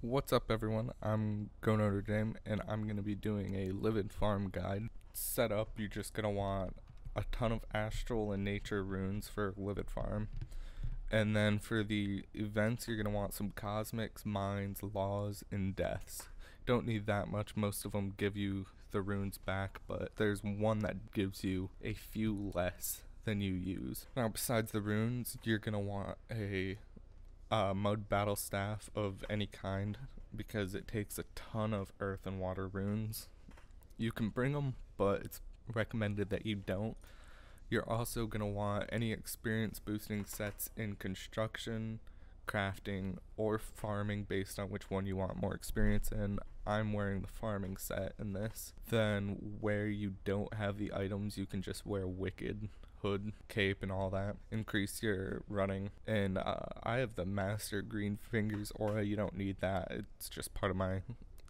What's up everyone, I'm Go Notre Dame and I'm going to be doing a Livid farm guide. Setup, you're just going to want a ton of astral and nature runes for Livid farm. And then for the events, you're going to want some cosmics, minds, laws, and deaths. Don't need that much, most of them give you the runes back, but there's one that gives you a few less than you use. Now besides the runes, you're going to want a mud battle staff of any kind because it takes a ton of earth and water runes. You can bring them, but it's recommended that you don't. You're also going to want any experience boosting sets in construction, crafting, or farming based on which one you want more experience in. I'm wearing the farming set in this. Then where you don't have the items, you can just wear Wicked, hood, cape, and all that. Increase your running. And I have the Master Green Fingers aura. You don't need that. It's just part of my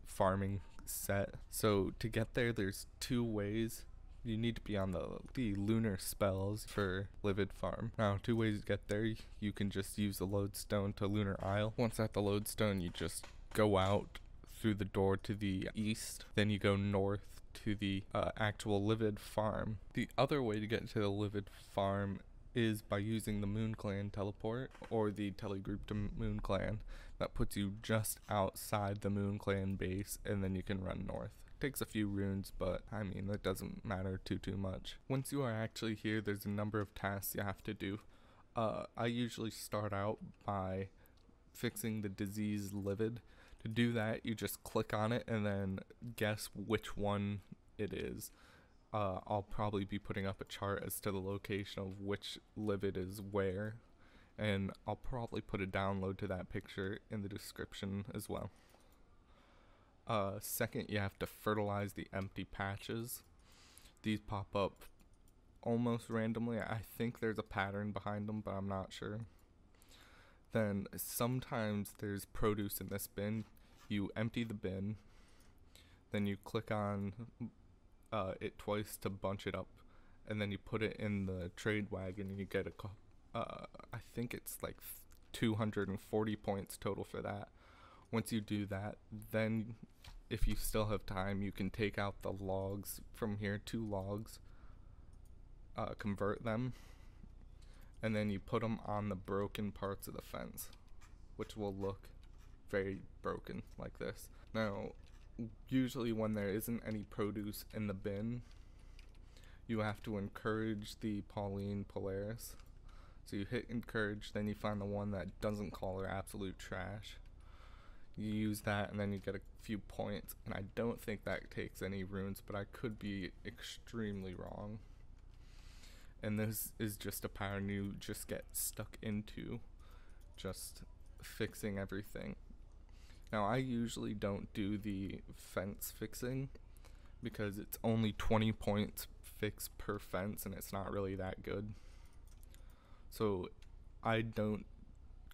farming set. So to get there, there's two ways. You need to be on the lunar spells for Livid farm. Now, two ways to get there. You can just use the lodestone to Lunar Isle. Once at the lodestone, you just go out through the door to the east. Then you go north to the actual Livid farm. The other way to get to the Livid farm is by using the Moon Clan teleport or the telegroup to Moon Clan. That puts you just outside the Moon Clan base, and then you can run north. Takes a few runes, but I mean that doesn't matter too much. Once you are actually here, there's a number of tasks you have to do. I usually start out by fixing the disease Livid. To do that, you just click on it and then guess which one it is. I'll probably be putting up a chart as to the location of which Livid is where, and I'll probably put a download to that picture in the description as well. Second, you have to fertilize the empty patches. These pop up almost randomly. I think there's a pattern behind them, but I'm not sure. Then sometimes there's produce in this bin. You empty the bin, then you click on it twice to bunch it up, and then you put it in the trade wagon and you get I think it's like 240 points total for that. Once you do that, then if you still have time, you can take out the logs from here, 2 logs, convert them, and then you put them on the broken parts of the fence, which will look very broken like this. Now, usually when there isn't any produce in the bin, you have to encourage the Pauline Polaris. So you hit encourage, then you find the one that doesn't call her absolute trash. You use that and then you get a few points, and I don't think that takes any runes, but I could be extremely wrong. And this is just a pattern you just get stuck into, just fixing everything. Now, I usually don't do the fence fixing because it's only 20 points fixed per fence and it's not really that good. So I don't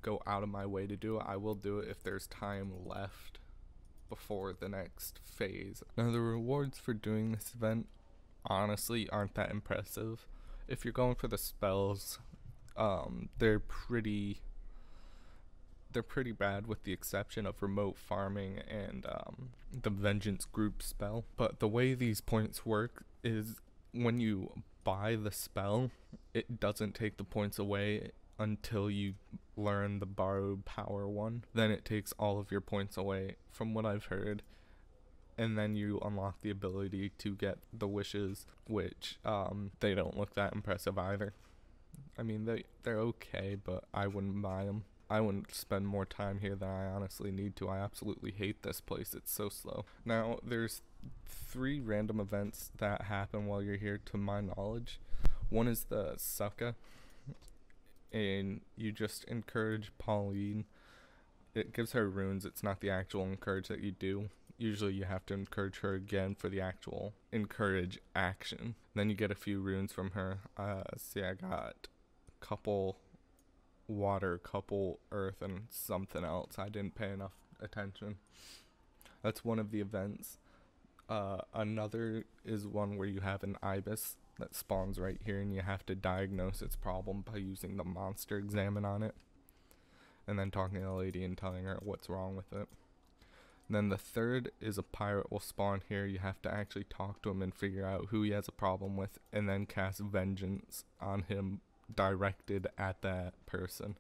go out of my way to do it. I will do it if there's time left before the next phase. Now, the rewards for doing this event honestly aren't that impressive. If you're going for the spells, they're pretty bad, with the exception of remote farming and the vengeance group spell. But the way these points work is when you buy the spell, it doesn't take the points away until you learn the borrowed power one. Then it takes all of your points away, from what I've heard, and then you unlock the ability to get the wishes, which they don't look that impressive either. I mean, they're okay, but I wouldn't buy them. I wouldn't spend more time here than I honestly need to. I absolutely hate this place. It's so slow. Now, there's 3 random events that happen while you're here to my knowledge. One is the Sucka, and you just encourage Pauline. It gives her runes. It's not the actual encourage that you do. Usually you have to encourage her again for the actual encourage action. Then you get a few runes from her. See, I got a couple water, couple earth, and something else. I didn't pay enough attention. That's one of the events. Another is one where you have an ibis that spawns right here, and you have to diagnose its problem by using the monster examine on it, and then talking to the lady and telling her what's wrong with it. Then the third is a pirate will spawn here. You have to actually talk to him and figure out who he has a problem with, and then cast vengeance on him directed at that person.